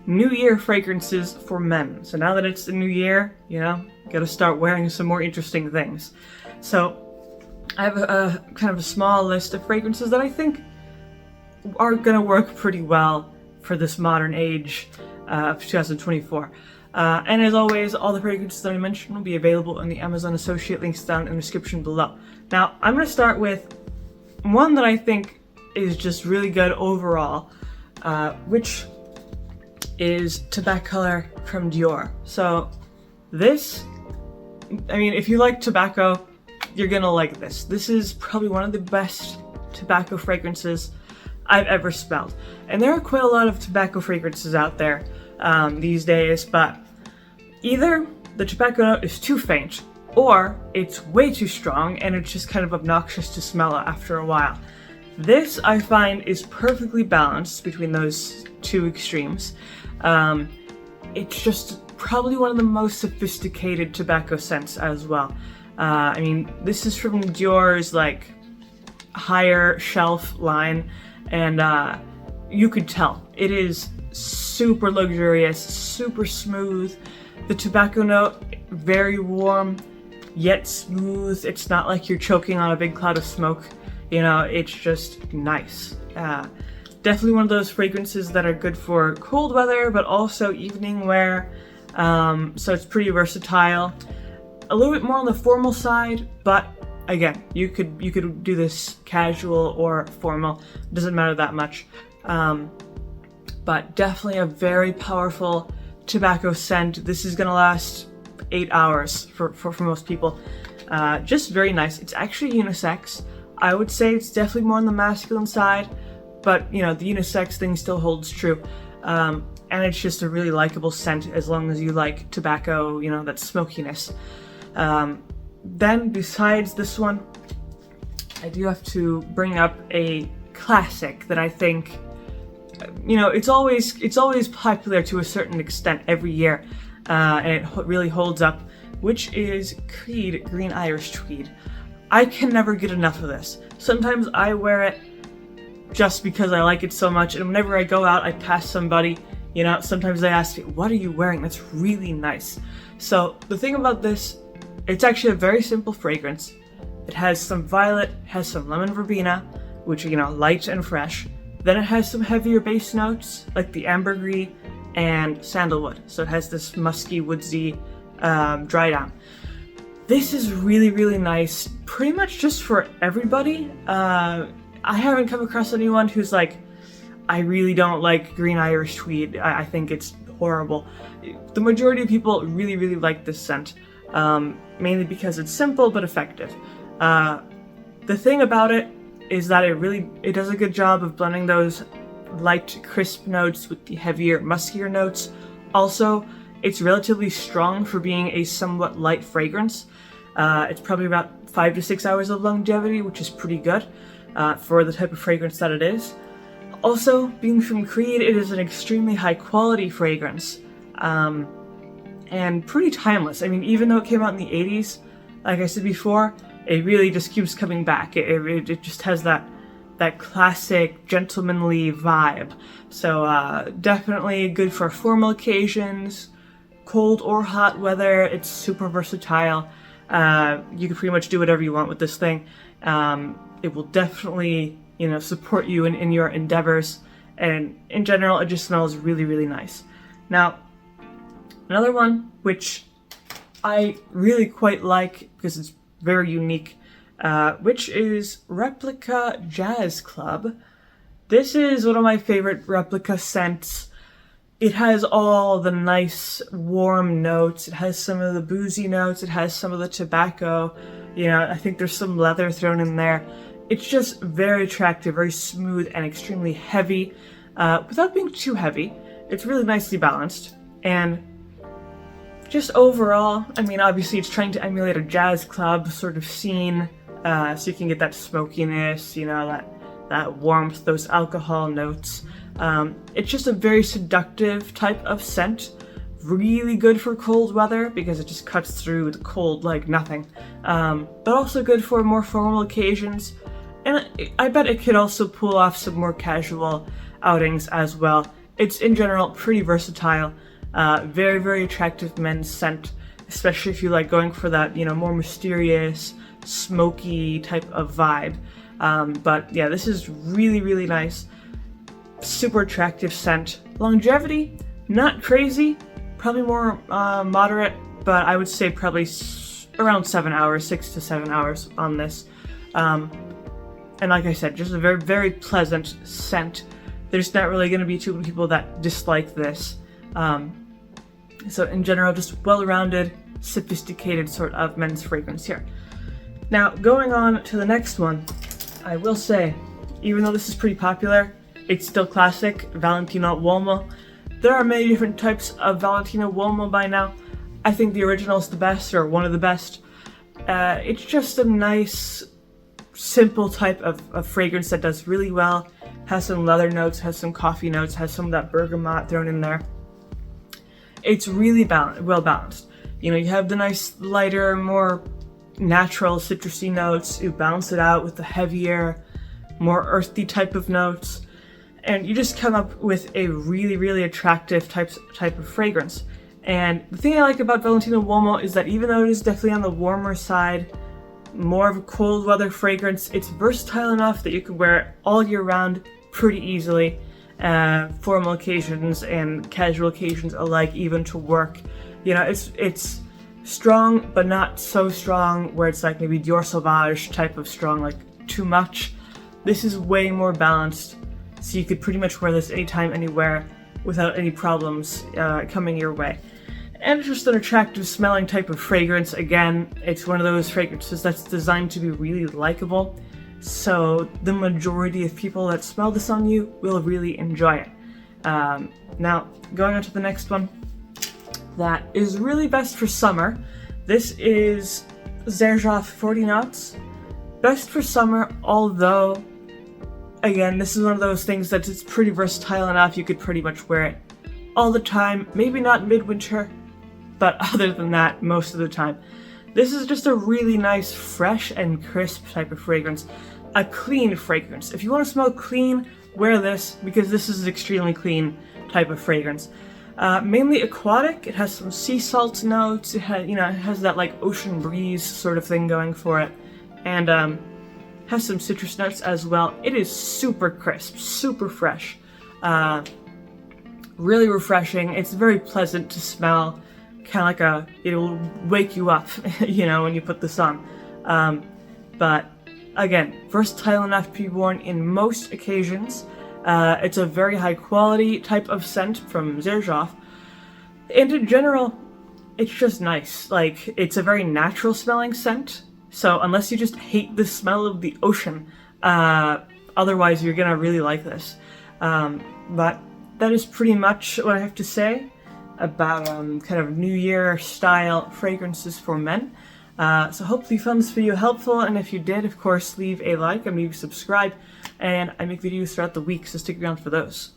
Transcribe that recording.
New Year fragrances for men. So now that it's the new year, gotta start wearing some more interesting things. So I have a kind of a small list of fragrances that I think are gonna work pretty well for this modern age of 2024. And as always, all the fragrances that I mentioned will be available in the Amazon associate links down in the description below. Now, I'm gonna start with one that I think is just really good overall, which is Tobacco Color from Dior. So this, if you like tobacco, you're gonna like this. This is probably one of the best tobacco fragrances I've ever smelled. And there are quite a lot of tobacco fragrances out there these days, but either the tobacco note is too faint, or it's way too strong and it's just kind of obnoxious to smell after a while. This, I find, is perfectly balanced between those two extremes. It's just probably one of the most sophisticated tobacco scents as well. This is from Dior's higher shelf line, and you could tell it is super luxurious, super smooth. The tobacco note, very warm, yet smooth. It's not like you're choking on a big cloud of smoke. It's just nice. Definitely one of those fragrances that are good for cold weather, but also evening wear. So it's pretty versatile. A little bit more on the formal side, but again, you could do this casual or formal. Doesn't matter that much. But definitely a very powerful tobacco scent. This is gonna last 8 hours for most people. Just very nice. It's actually unisex. I would say it's definitely more on the masculine side, but the unisex thing still holds true. And it's just a really likable scent as long as you like tobacco, that smokiness. Then besides this one, I do have to bring up a classic that I think, it's always popular to a certain extent every year, and it really holds up, which is Creed Green Irish Tweed. I can never get enough of this. Sometimes I wear it just because I like it so much, and whenever I go out, I pass somebody, sometimes they ask me, what are you wearing? That's really nice. So the thing about this, it's actually a very simple fragrance. It has some violet, has some lemon verbena, which are, light and fresh. Then it has some heavier base notes, like the ambergris and sandalwood. So it has this musky, woodsy dry down. This is really, really nice, pretty much just for everybody. I haven't come across anyone who's like, I really don't like Green Irish Tweed. I think it's horrible. The majority of people really, really like this scent, mainly because it's simple but effective. The thing about it is that it does a good job of blending those light, crisp notes with the heavier, muskier notes. Also, it's relatively strong for being a somewhat light fragrance. It's probably about 5 to 6 hours of longevity, which is pretty good for the type of fragrance that it is. Also, being from Creed, it is an extremely high quality fragrance, and pretty timeless. Even though it came out in the 80s, like I said before, it really just keeps coming back. It just has that classic gentlemanly vibe. So definitely good for formal occasions, cold or hot weather. It's super versatile. You can pretty much do whatever you want with this thing. It will definitely, support you in your endeavors. And in general, it just smells really, really nice. Now, another one which I really quite like because it's very unique, which is Replica Jazz Club. This is one of my favorite Replica scents. It has all the nice warm notes. It has some of the boozy notes. It has some of the tobacco. I think there's some leather thrown in there. It's just very attractive, very smooth, and extremely heavy, without being too heavy. It's really nicely balanced. And just overall, obviously it's trying to emulate a jazz club sort of scene, so you can get that smokiness, that warmth, those alcohol notes. It's just a very seductive type of scent. Really good for cold weather because it just cuts through the cold like nothing. But also good for more formal occasions. And I bet it could also pull off some more casual outings as well. it's in general pretty versatile, very, very attractive men's scent, especially if you like going for that, you know, more mysterious, smoky type of vibe. But yeah, this is really, really nice, super attractive scent. Longevity, not crazy, probably more moderate, but I would say probably around 7 hours, 6 to 7 hours on this. And like I said, just a very, very pleasant scent. There's not really going to be too many people that dislike this. So in general, just well-rounded, sophisticated sort of men's fragrance here. Now, going on to the next one, I will say, even though this is pretty popular, it's still classic, Valentino Wo. There are many different types of Valentino Wo by now. I think the original is the best, or one of the best. It's just a nice, simple type of fragrance that does really well. Has some leather notes, has some coffee notes, has some of that bergamot thrown in there. It's really well balanced. You know, you have the nice lighter, more natural citrusy notes. You balance it out with the heavier, more earthy type of notes, and you just come up with a really, really attractive type of fragrance. And the thing I like about Valentino Wo is that even though it is definitely on the warmer side, more of a cold weather fragrance, it's versatile enough that you can wear it all year round pretty easily, formal occasions and casual occasions alike, even to work. You know, it's strong, but not so strong where it's like maybe Dior Sauvage type of strong, like too much. This is way more balanced, so you could pretty much wear this anytime, anywhere, without any problems coming your way. And it's just an attractive smelling type of fragrance. Again, it's one of those fragrances that's designed to be really likable, so the majority of people that smell this on you will really enjoy it. Now, going on to the next one, that is really best for summer. This is Zer Off 40 Knots. Best for summer, although, again, this is one of those things that it's pretty versatile enough, you could pretty much wear it all the time. Maybe not midwinter, but other than that, most of the time. This is just a really nice, fresh and crisp type of fragrance. A clean fragrance. If you want to smell clean, wear this, because this is an extremely clean type of fragrance. Mainly aquatic. It has some sea salt notes. It has that like ocean breeze sort of thing going for it, and has some citrus notes as well. It is super crisp, super fresh, really refreshing. It's very pleasant to smell, kind of like it'll wake you up, you know, when you put this on. But again, versatile enough to be worn in most occasions. It's a very high quality type of scent from Zer Off. And in general, it's just nice. Like, it's a very natural smelling scent. So unless you just hate the smell of the ocean, otherwise you're gonna really like this. But that is pretty much what I have to say about kind of New Year style fragrances for men. So hopefully you found this video helpful, and if you did, of course, leave a like and maybe subscribe. And I make videos throughout the week, so stick around for those.